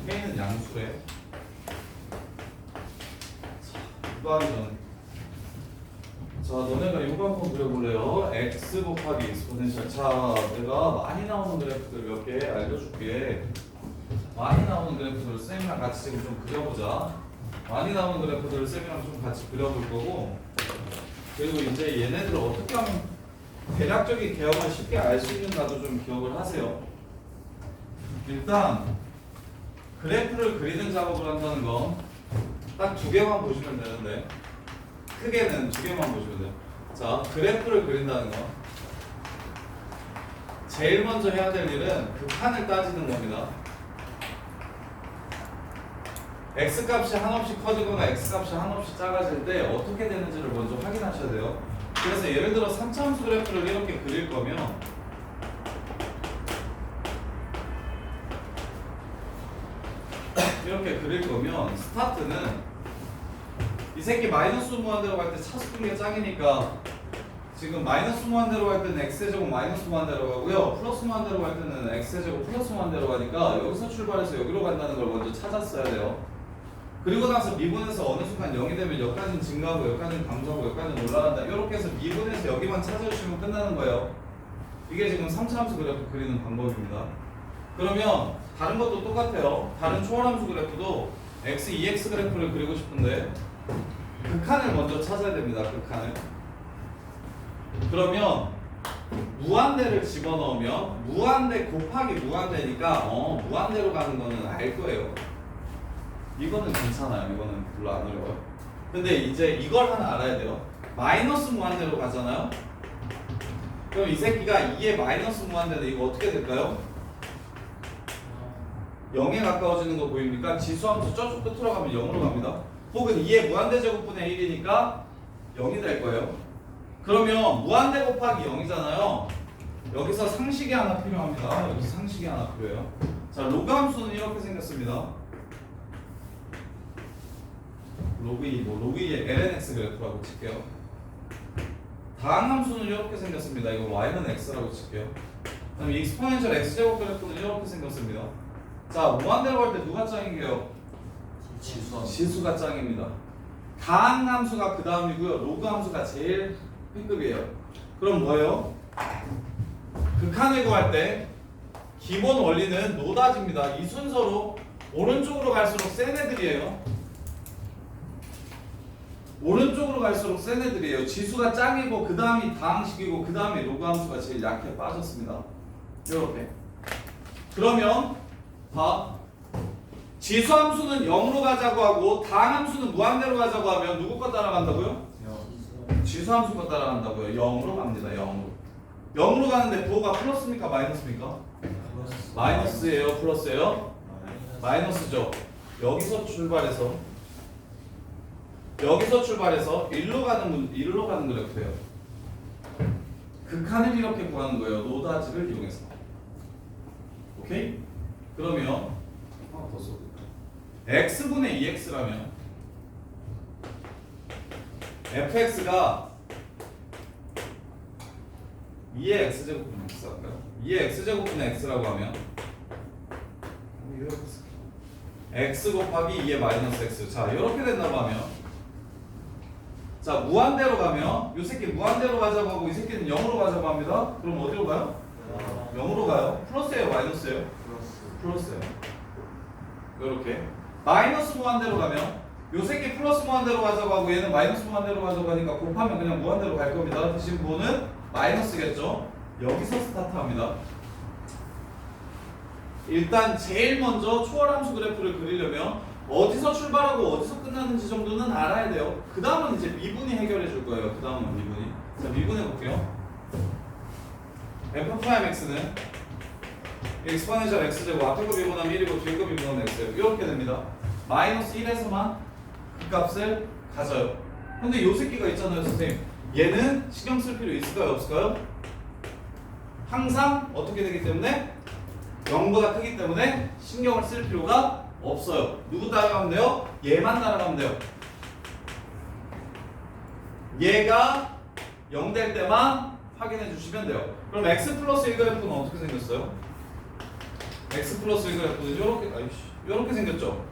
k는 양수래. 자, 이거 하기 전. 자, 너네가 이거 한번 그려볼래요? x 곱하기 익스포넨셜. 자, 내가 많이 나오는 그래프들 몇 개 알려줄게. 많이 나오는 그래프들을 쌤이랑 같이 지금 좀 그려보자. 많이 나오는 그래프들을 쌤이랑 좀 같이 그려볼 거고, 그리고 이제 얘네들을 어떻게 하면 대략적인 개념을 쉽게 알 수 있는가도 좀 기억을 하세요. 일단 그래프를 그리는 작업을 한다는 건 딱 두 개만 보시면 되는데, 크게는 두 개만 보시면 돼요. 자, 그래프를 그린다는 건 제일 먼저 해야 될 일은 극한을 따지는 겁니다. x값이 한없이 커지거나 x값이 한없이 작아질 때 어떻게 되는지를 먼저 확인하셔야 돼요. 그래서 예를 들어 3차함수 그래프를 이렇게 그릴 거면 이렇게 그릴 거면 스타트는 이 새끼 마이너스 무한대로 갈 때 차수분기가 짱이니까 지금 마이너스 무한대로 갈 때는 x제곱 마이너스 무한대로 가고요. 플러스 무한대로 갈 때는 x제곱 플러스 무한대로 가니까 여기서 출발해서 여기로 간다는 걸 먼저 찾았어야 돼요. 그리고 나서 미분에서 어느 순간 0이 되면 여기까지는 증가하고 여기까지는 감소하고 여기까지는 올라간다. 이렇게 해서 미분에서 여기만 찾아주시면 끝나는 거예요. 이게 지금 3차함수 그래프 그리는 방법입니다. 그러면 다른 것도 똑같아요. 다른 초월함수 그래프도 x, 2x 그래프를 그리고 싶은데 극한을 먼저 찾아야 됩니다. 극한을. 그러면 무한대를 집어넣으면 무한대 곱하기 무한대니까 무한대로 가는 거는 알 거예요. 이거는 괜찮아요. 이거는 별로 안 어려워요. 근데 이제 이걸 하나 알아야 돼요. 마이너스 무한대로 가잖아요. 그럼 이 새끼가 2의 마이너스 무한대인데 이거 어떻게 될까요? 0에 가까워지는 거 보입니까? 지수함수 저쪽 끝으로 가면 0으로 갑니다. 혹은 2의 무한대 제곱분의 1이니까 0이 될 거예요. 그러면 무한대 곱하기 0이잖아요. 여기서 상식이 하나 필요합니다. 여기서 상식이 하나 필요해요. 자, 로그 함수는 이렇게 생겼습니다. 로그 2의 ln x 그래프라고 칠게요. 다항 함수는 이렇게 생겼습니다. 이거 y는 x라고 칠게요. 그다음 익스포넨셜 x제곱 그래프는 이렇게 생겼습니다. 자, 무한대로 갈 때 누가 짱이게요? 지수가 짱입니다. 당 함수가 그 다음이고요. 로그 함수가 제일 B급이에요. 그럼 뭐예요? 극한을 구할 때 기본 원리는 노다지입니다. 이 순서로 오른쪽으로 갈수록 센 애들이에요. 오른쪽으로 갈수록 센 애들이에요. 지수가 짱이고 그 다음이 다항식이고 그 다음에 로그 함수가 제일 약해 빠졌습니다. 이렇게. 그러면 봐. 지수 함수는 0으로 가자고 하고 다항 함수는 무한대로 가자고 하면 누구 거 따라간다고요? 지수 함수 거 따라간다고요. 0으로 갑니다. 0으로. 0으로 가는데 부호가 플러스입니까? 마이너스입니까? 마이너스예요? 플러스예요? 마이너스죠. 여기서 출발해서 일로 가는 그래프예요. 극한을 이렇게 구하는 거예요. 노다지를 이용해서. 오케이? 그러면 하나 더 써볼까요? x분의 2x라면 fx가 2의 x제곱분의 x 할까요? 2의 x제곱분의 x라고 하면 x 곱하기 2의 마이너스 x. 자, 이렇게 된다고 하면 자, 무한대로 가면 이 새끼 무한대로 가자고 하고 이 새끼는 0으로 가자고 합니다. 그럼 어디로 가요? 0으로 가요. 플러스예요, 마이너스예요? 플러스예요. 이렇게 마이너스 무한대로 가면 요 새끼 플러스 무한대로 가자고 하고 얘는 마이너스 무한대로 가자고 하니까 곱하면 그냥 무한대로 갈 겁니다. 대신 부호는 마이너스겠죠. 여기서 스타트합니다. 일단 제일 먼저 초월함수 그래프를 그리려면 어디서 출발하고 어디서 끝나는지 정도는 알아야 돼요. 그 다음은 이제 미분이 해결해 줄 거예요. 그 다음은 미분이. 자, 미분해 볼게요. f'x는 exponential x제곱 앞에거 미분하면 1이고 뒤에거 미분하면 x예요. 이렇게 됩니다. 마이너스 1에서만 그 값을 가져요. 근데 요 새끼가 있잖아요, 선생님. 얘는 신경 쓸 필요 있을까요, 없을까요? 항상 어떻게 되기 때문에 0보다 크기 때문에 신경을 쓸 필요가 없어요. 누구 따라가면 돼요? 얘만 따라가면 돼요. 얘가 0 될 때만 확인해 주시면 돼요. 그럼 x 플러스 1 그래프는 어떻게 생겼어요? x 플러스 1 그래프는 요렇게 생겼죠?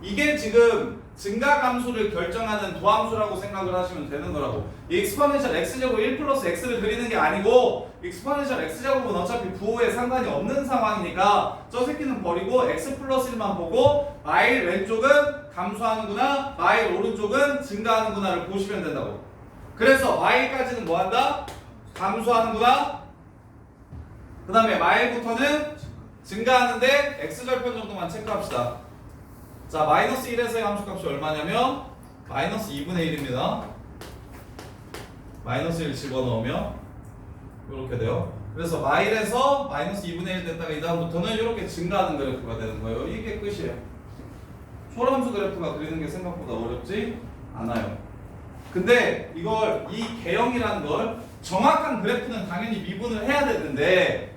이게 지금 증가함수를 결정하는 도함수라고 생각을 하시면 되는 거라고. 이 exponential x제곱 1 플러스 x를 그리는 게 아니고 exponential x제곱은 어차피 부호에 상관이 없는 상황이니까 저 새끼는 버리고 x 플러스 1만 보고 마일 왼쪽은 감소하는구나, 마일 오른쪽은 증가하는구나를 보시면 된다고. 그래서 마일까지는 뭐한다? 감소하는구나. 그 다음에 마일부터는 증가하는데 x절편 정도만 체크합시다. 자, 마이너스 1에서의 함수값이 얼마냐면 마이너스 2분의 1입니다. 마이너스 1 집어넣으면 이렇게 돼요. 그래서 마일에서 마이너스 2분의 1 됐다가 이 다음부터는 이렇게 증가하는 그래프가 되는 거예요. 이게 끝이에요. 초월함수 그래프가 그리는 게 생각보다 어렵지 않아요. 근데 이걸 이 개형이라는 걸 정확한 그래프는 당연히 미분을 해야 되는데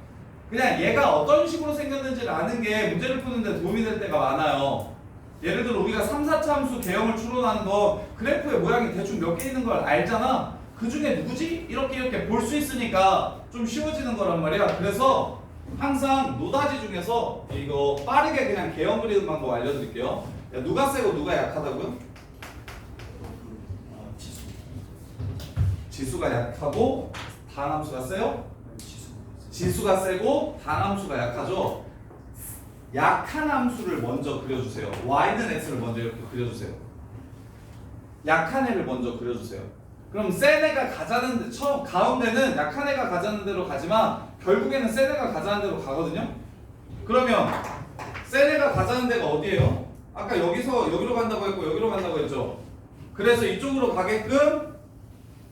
그냥 얘가 어떤 식으로 생겼는지를 아는 게 문제를 푸는데 도움이 될 때가 많아요. 예를 들어 우리가 3, 4차 함수 개형을 추론하는 거 그래프의 모양이 대충 몇 개 있는 걸 알잖아. 그 중에 누구지? 이렇게 볼 수 있으니까 좀 쉬워지는 거란 말이야. 그래서 항상 노다지 중에서 이거 빠르게 그냥 개형 그리는 방법 알려드릴게요. 야, 누가 세고 누가 약하다고요? 지수가 약하고 다항함수가 세요? 지수가 세고 다항함수가 약하죠? 약한 함수를 먼저 그려주세요. y는 x를 먼저 이렇게 그려주세요. 약한 애를 먼저 그려주세요. 그럼 센 애가 가자는 데, 가운데는 약한 애가 가자는 대로 가지만 결국에는 센 애가 가자는 대로 가거든요. 그러면 센 애가 가자는 데가 어디예요? 아까 여기로 간다고 했고 여기로 간다고 했죠. 그래서 이쪽으로 가게끔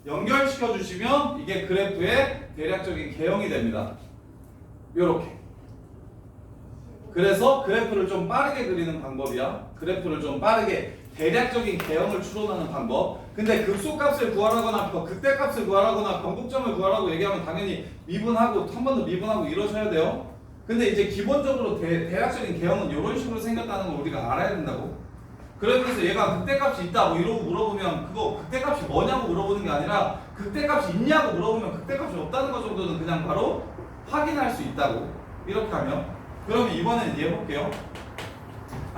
연결시켜 주시면 이게 그래프의 대략적인 개형이 됩니다. 요렇게. 그래서 그래프를 좀 빠르게 그리는 방법이야. 그래프를 좀 빠르게 대략적인 개형을 추론하는 방법. 근데 급소값을 구하라거나 극대값을 구하라거나 변곡점을 구하라고 얘기하면 당연히 미분하고 한 번 더 미분하고 이러셔야 돼요. 근데 이제 기본적으로 대략적인 개형은 이런 식으로 생겼다는 걸 우리가 알아야 된다고. 그래서 얘가 극대값이 있다 뭐 이러고 물어보면 그거 극대값이 뭐냐고 물어보는 게 아니라 극대값이 있냐고 물어보면 극대값이 없다는 것 정도는 그냥 바로 확인할 수 있다고. 이렇게 하면. 그러면 이번엔 얘 볼게요.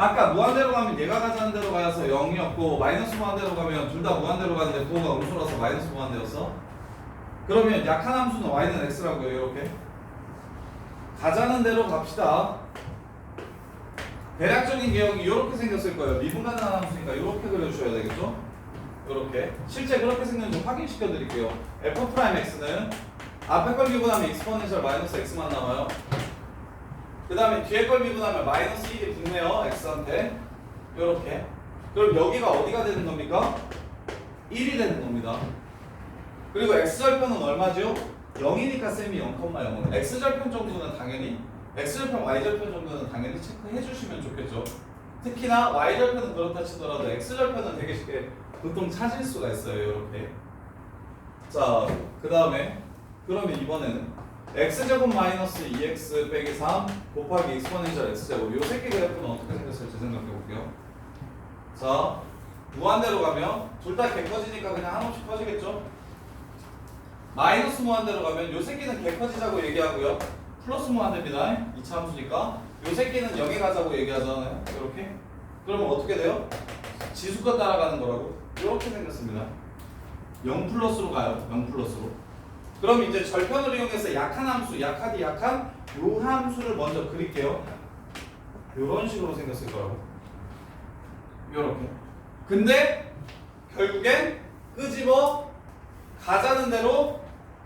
아까 무한대로 가면 얘가 가자는 대로 가서 0이었고 마이너스 무한대로 가면 둘 다 무한대로 가는데 부호가 음수라서 마이너스 무한대였어. 그러면 약한 함수는 y는 x라고요. 이렇게 가자는 대로 갑시다. 대략적인 개혁이 이렇게 생겼을 거예요. 미분 가능한 함수니까 이렇게 그려주셔야 되겠죠? 이렇게 실제 그렇게 생겼는지 확인시켜 드릴게요. f'x는 앞에 걸 미분하면 exponential 마이너스 x만 남아요. 그 다음에 뒤에 걸 미분하면 마이너스 1이 붙네요. x한테 이렇게. 그럼 여기가 어디가 되는 겁니까? 1이 되는 겁니다. 그리고 x절편은 얼마죠? 0이니까 쌤이 0,0은 x절편 정도는 당연히 x절편, y절편 정도는 당연히 체크해 주시면 좋겠죠. 특히나 y절편은 그렇다 치더라도 x절편은 되게 쉽게 보통 찾을 수가 있어요. 이렇게. 자, 그 다음에 그러면 이번에는 x제곱 마이너스 2x 빼기 3 곱하기 익스포넨셜 x제곱 요 새끼 그래프는 어떻게 생겼을지 생각해 볼게요. 자, 무한대로 가면 둘 다 개 커지니까 그냥 한없이 커지겠죠. 마이너스 무한대로 가면 요 새끼는 개 커지자고 얘기하고요. 플러스 무한대입니다. 2차 함수니까 요 새끼는 0에 가자고 얘기하잖아요. 이렇게. 그러면 어떻게 돼요? 지수가 따라가는 거라고. 이렇게 생겼습니다. 0 플러스로 가요. 0 플러스로. 그럼 이제 절편을 이용해서 약한 함수, 약하디 약한 요 함수를 먼저 그릴게요. 요런 식으로 생겼을 거라고. 요렇게. 근데 결국엔 끄집어 가자는 대로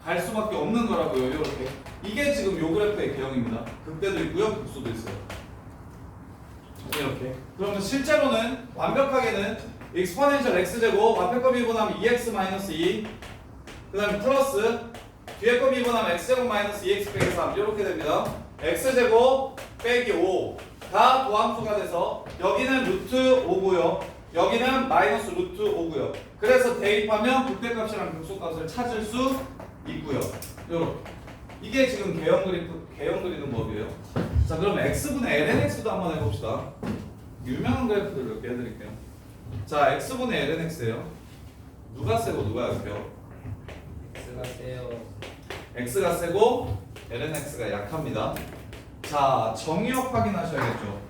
갈 수밖에 없는 거라고요. 요렇게. 이게 지금 요 그래프의 개형입니다. 극대도 있고요. 극소도 있어요. 이렇게. 그러면 실제로는 완벽하게는 exponential x제곱 앞에 거 미분하면 2x-2 그 다음에 플러스 뒤에 거 미분하면 x제곱 마이너스 2x 빼기 3 이렇게 됩니다. x제곱 빼기 5 다 도함수가 돼서 여기는 루트 5고요. 여기는 마이너스 루트 5고요. 그래서 대입하면 극대값이랑 극소값을 찾을 수 있고요. 요렇게. 이게 지금 개형 그리는 법이에요. 자, 그럼 x분의 lnx도 한번 해봅시다. 유명한 그래프들 몇 개 해드릴게요. 자, x분의 lnx예요. 누가 세고 누가 약해요? x가 세요. x가 세고 lnx가 약합니다. 자, 정의역 확인하셔야겠죠.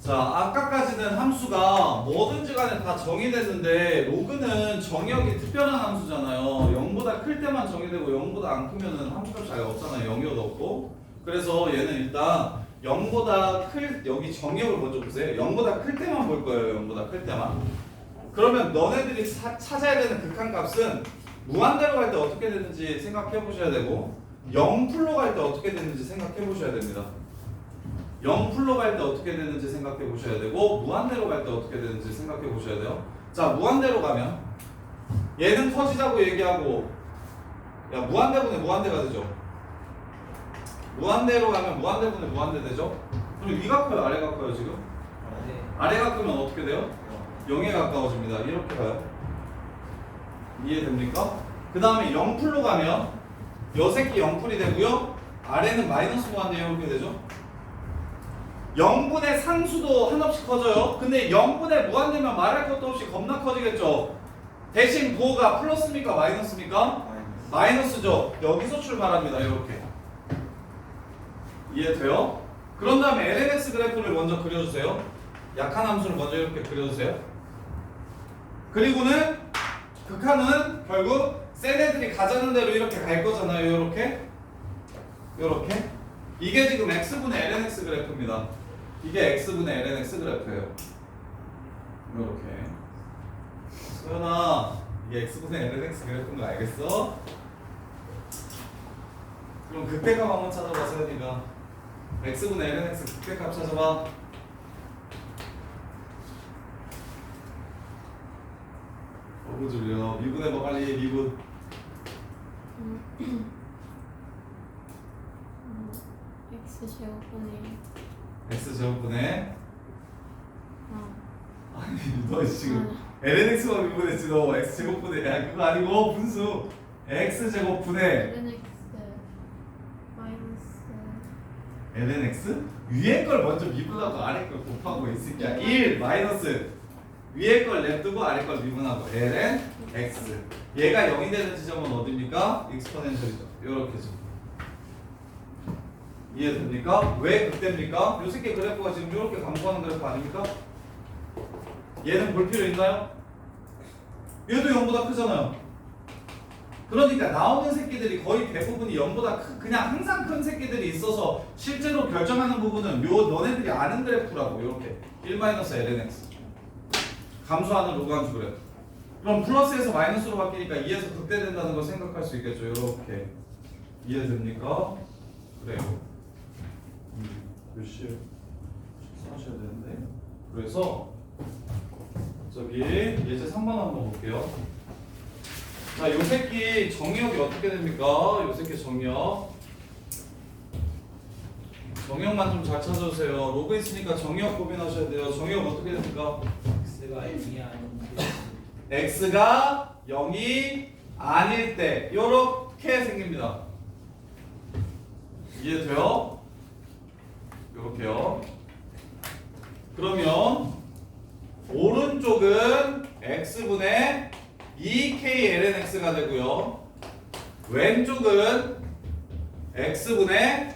자, 아까까지는 함수가 뭐든지 간에 다 정의됐는데 로그는 정의역이 특별한 함수잖아요. 0보다 클 때만 정의되고 0보다 안 크면은 함수값이 아예 없잖아요. 0이어도 없고. 그래서 얘는 일단 0보다 클, 여기 정의역을 먼저 보세요. 0보다 클 때만 볼 거예요. 0보다 클 때만. 그러면 너네들이 찾아야 되는 극한값은 무한대로 갈 때 어떻게 되는지 생각해 보셔야 되고 0풀로 갈 때 어떻게 되는지 생각해 보셔야 됩니다. 0풀로 갈 때 어떻게 되는지 생각해 보셔야 되고 무한대로 갈 때 어떻게 되는지 생각해 보셔야 돼요. 자, 무한대로 가면 얘는 커지자고 얘기하고 야, 무한대분의 무한대가 되죠. 무한대로 가면 무한대분의 무한대 되죠. 그럼 위가 커요, 아래가 커요 지금? 네. 아래가 크면 어떻게 돼요? 0에 가까워집니다. 이렇게 가요. 이해됩니까? 그 다음에 0풀로 가면 요 새끼 0풀이 되고요. 아래는 마이너스 무한대 이렇게 되죠. 0분의 상수도 한없이 커져요. 근데 0분의 무한대면 말할 것도 없이 겁나 커지겠죠. 대신 부호가 플러스입니까 마이너스입니까? 마이너스죠. 여기서 출발합니다. 이렇게. 이해돼요? 그런 다음에 lnx 그래프를 먼저 그려주세요. 약한 함수를 먼저 이렇게 그려주세요. 그리고는 극한은 결국 센 애들이 가자는 대로 이렇게 갈 거잖아요. 이렇게. 이렇게. 이게 지금 x분의 lnx 그래프입니다. 이게 x분의 lnx 그래프예요. 이렇게. 소연아, 이게 x분의 lnx 그래프인 거 알겠어? 그럼 극대값 한번 찾아봐, 소연이가. x분의 lnx 극대값 찾아봐. 너무 졸려. 미분해봐 빨리. 미분. x제곱분의 x제곱분의 어. 아니 너 지금 lnx만 미분했지. 너 x제곱분의 야 그거 아니고 분수 x제곱분의 lnx 마이너스 lnx? 위에 걸 먼저 미분하고 아래 걸 곱하고 있으니까 1 마이너스 위에 걸 냅두고 아래 걸 미분하고 ln x 얘가 0이 되는 지점은 어디입니까? 익스포넨셜이죠. 요렇게죠. 이해됩니까? 왜 그때입니까? 요 새끼 그래프가 지금 이렇게 감소하는 그래프 아닙니까? 얘는 볼 필요 있나요? 얘도 0보다 크잖아요. 그러니까 나오는 새끼들이 거의 대부분이 0보다 그냥 항상 큰 새끼들이 있어서 실제로 결정하는 부분은 요 너네들이 아는 그래프라고. 이렇게 1-lnx 감소하는 로그함수 그래프. 그럼 플러스에서 마이너스로 바뀌니까 2에서 극대된다는 걸 생각할 수 있겠죠. 이렇게 이해됩니까? 그래요. 몇 시에 하셔야 되는데. 그래서 저기 예제 3번 한번 볼게요. 자, 요 새끼 정의역이 어떻게 됩니까? 요 새끼 정의역. 정의역만 좀 잘 찾아주세요. 로그 있으니까 정의역 고민하셔야 돼요. 정의역 어떻게 됩니까? X가 0이 아닌데 x가 0이 아닐 때 요렇게 생깁니다. 이해돼요? 요렇게요. 그러면 오른쪽은 x분의 2klnx가 되고요. 왼쪽은 x분의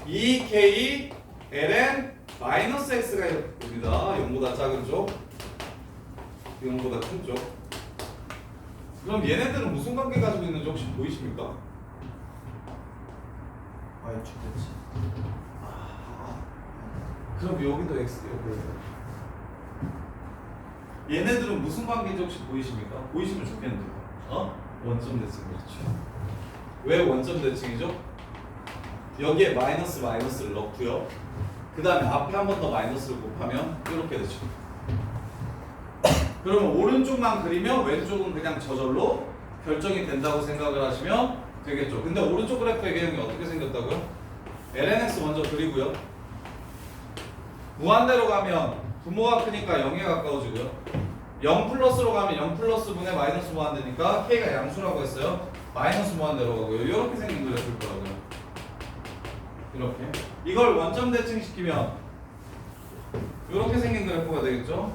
2kln 마이너스 x가 됩니다. 0보다 작은 쪽, 0보다 큰 쪽. 그럼 얘네들은 무슨 관계 가지고 있는지 혹시 보이십니까? Y축 대칭. 그럼 여기도 x, 얘네들은 무슨 관계인지 혹시 보이십니까? 보이시면 좋겠는데. 원점 대칭. 그렇죠. 왜 원점 대칭이죠? 여기에 마이너스를 넣고요. 그 다음에 앞에 한 번 더 마이너스를 곱하면 이렇게 되죠. 그러면 오른쪽만 그리면 왼쪽은 그냥 저절로 결정이 된다고 생각을 하시면 되겠죠. 근데 오른쪽 그래프의 개형이 어떻게 생겼다고요? lnx 먼저 그리고요. 무한대로 가면 분모가 크니까 0에 가까워지고요. 0 플러스로 가면 0 플러스 분의 마이너스 무한대니까 k가 양수라고 했어요. 마이너스 무한대로 가고요. 이렇게 생긴 그래프일 거라고요. 이렇게. 이걸 원점 대칭시키면 이렇게 생긴 그래프가 되겠죠.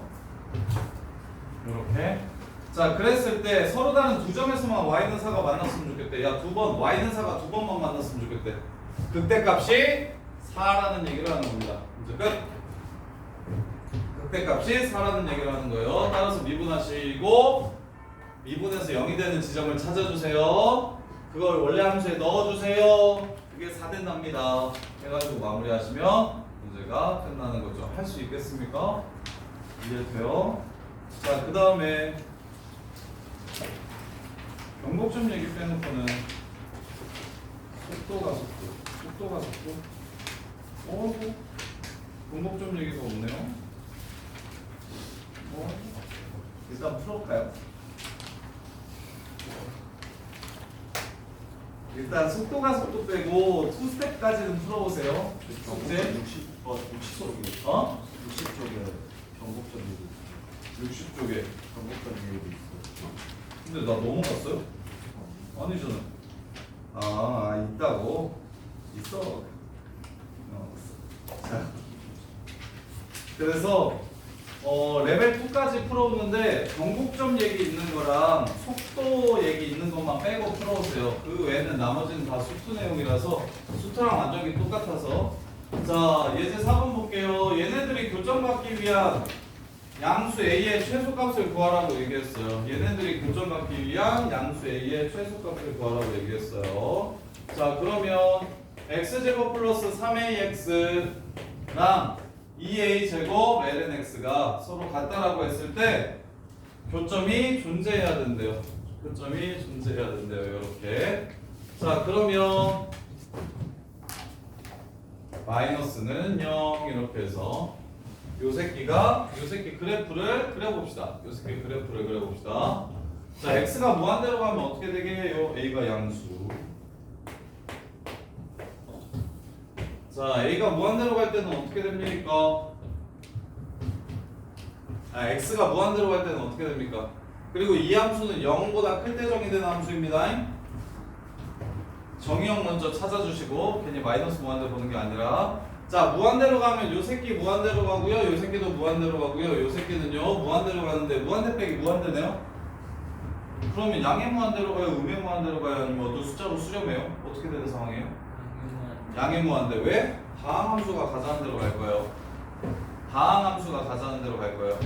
이렇게. 자, 그랬을 때 서로 다른 두 점에서만 y는 4가 만났으면 좋겠대. 야, 두 번 y는 4가 두 번만 만났으면 좋겠대. 극대값이 4라는 얘기를 하는 겁니다. 이제 끝. 극대값이 4라는 얘기를 하는 거예요. 따라서 미분하시고 미분해서 0이 되는 지점을 찾아주세요. 그걸 원래 함수에 넣어주세요. 그게 4 된답니다. 해가지고 마무리하시면 문제가 끝나는 거죠. 할 수 있겠습니까? 이해돼요? 자, 그 다음에 경복점 얘기 빼놓고는 속도가 속도. 경복점 얘기가 없네요. 일단 풀어볼까요? 일단 속도가 속도 빼고 2스텝까지는 풀어보세요. 숙제 60쪽이요. 60쪽에 경복점 얘기. 60쪽에. 경복점 얘기도 있어. 근데 나 넘어갔어요? 아니잖아. 아, 있다고? 있어. 자, 그래서 레벨 2까지 풀어오는데 경복점 얘기 있는 거랑 속도 얘기 있는 것만 빼고 풀어오세요. 그 외에는 나머지는 다 수투 내용이라서 수투랑 완전히 똑같아서. 자, 예제 4번 볼게요. 얘네들이 교점받기 위한 양수 A의 최소값을 구하라고 얘기했어요. 얘네들이 교점받기 위한 양수 A의 최소값을 구하라고 얘기했어요. 자, 그러면 x제곱 플러스 3ax랑 2a제곱 lnx가 서로 같다라고 했을 때 교점이 존재해야 된대요. 교점이 존재해야 된대요. 이렇게. 자, 그러면 마이너스는 0 이렇게 해서 요 새끼 그래프를 그려봅시다. 요 새끼 그래프를 그려봅시다. 자, x가 무한대로 가면 어떻게 되게 해요? a가 양수. 자, a가 무한대로 갈 때는 어떻게 됩니까? x가 무한대로 갈 때는 어떻게 됩니까? 그리고 이 함수는 0보다 클 때 정의되는 함수입니다. 정의형 먼저 찾아주시고 괜히 마이너스 무한대로 보는 게 아니라. 자, 무한대로 가면 요 새끼 무한대로 가고요. 요 새끼도 무한대로 가고요. 요 새끼는요 무한대로 가는데 무한대 빼기 무한대네요. 그러면 양의 무한대로 가요? 음의 무한대로 가요? 아니면 어떤 숫자로 수렴해요? 어떻게 되는 상황이에요? 양의 무한대. 왜? 다항함수가 가자는 대로 갈 거예요. 다항함수가 가자는 대로 갈 거예요.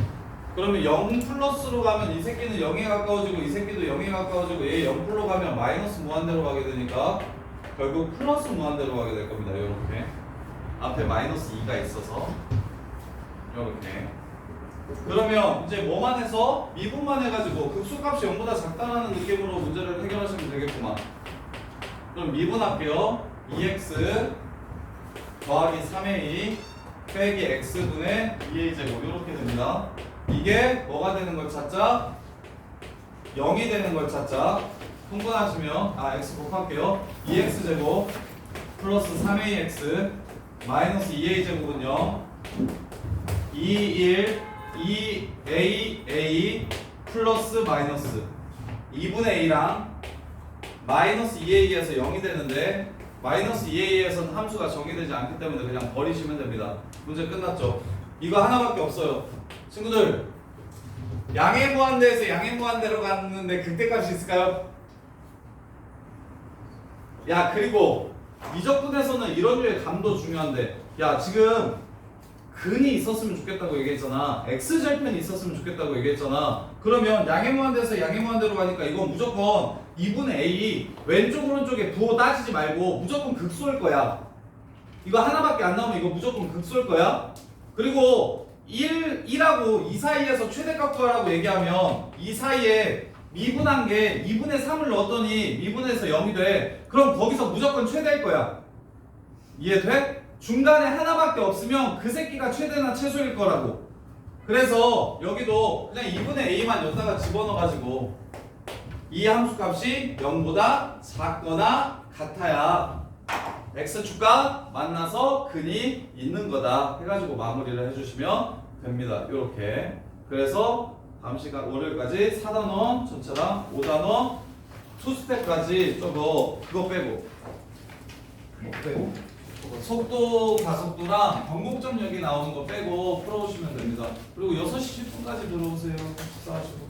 그러면 0 플러스로 가면 이 새끼는 0에 가까워지고 이 새끼도 0에 가까워지고 얘 0 플로 가면 마이너스 무한대로 가게 되니까 결국 플러스 무한대로 가게 될 겁니다. 이렇게 앞에 마이너스 2가 있어서 이렇게. 그러면 이제 뭐만 해서 미분만 해가지고 극소값이 0보다 작다라는 느낌으로 문제를 해결하시면 되겠구만. 그럼 미분할게요. 2x 더하기 3a 빼기 x분의 2a 제곱 이렇게 됩니다. 이게 뭐가 되는 걸 찾자? 0이 되는 걸 찾자. 통분하시면 x 곱할게요. 2x 제곱 플러스 3ax 마이너스 2a 제곱은 0 2, 1 2a 플러스 마이너스 2분의 a랑 마이너스 2a에서 0이 되는데 마이너스 2a에서는 함수가 정의되지 않기 때문에 그냥 버리시면 됩니다. 문제 끝났죠? 이거 하나밖에 없어요. 친구들, 양의 무한대에서 양의 무한대로 갔는데 극대값이 있을까요? 야, 그리고 미적분에서는 이런 류의 감도 중요한데, 야, 지금 근이 있었으면 좋겠다고 얘기했잖아. x절편이 있었으면 좋겠다고 얘기했잖아. 그러면 양의 무한대에서 양의 무한대로 가니까 이건 무조건 2분의 a 왼쪽 오른쪽에 부호 따지지 말고 무조건 극소일 거야. 이거 하나밖에 안 나오면 이거 무조건 극소일 거야. 그리고 1하고 2 사이에서 최대값 구하라고 얘기하면 이 사이에 미분한 게 2분의 3을 넣었더니 미분해서 0이 돼. 그럼 거기서 무조건 최대일 거야. 이해돼? 중간에 하나밖에 없으면 그 새끼가 최대나 최소일 거라고. 그래서 여기도 그냥 2분의 a만 여기다가 집어넣어가지고 이 함수값이 0보다 작거나 같아야 x축과 만나서 근이 있는 거다 해가지고 마무리를 해주시면 됩니다. 이렇게. 그래서 다음 시간 월요일까지 4단원 전체랑 5단원 투스텝까지 그거 빼고 뭐 빼고 속도 가속도랑 변곡점력이 나오는 거 빼고 풀어오시면 됩니다. 그리고 6시 10분까지 들어오세요. 식사하시고.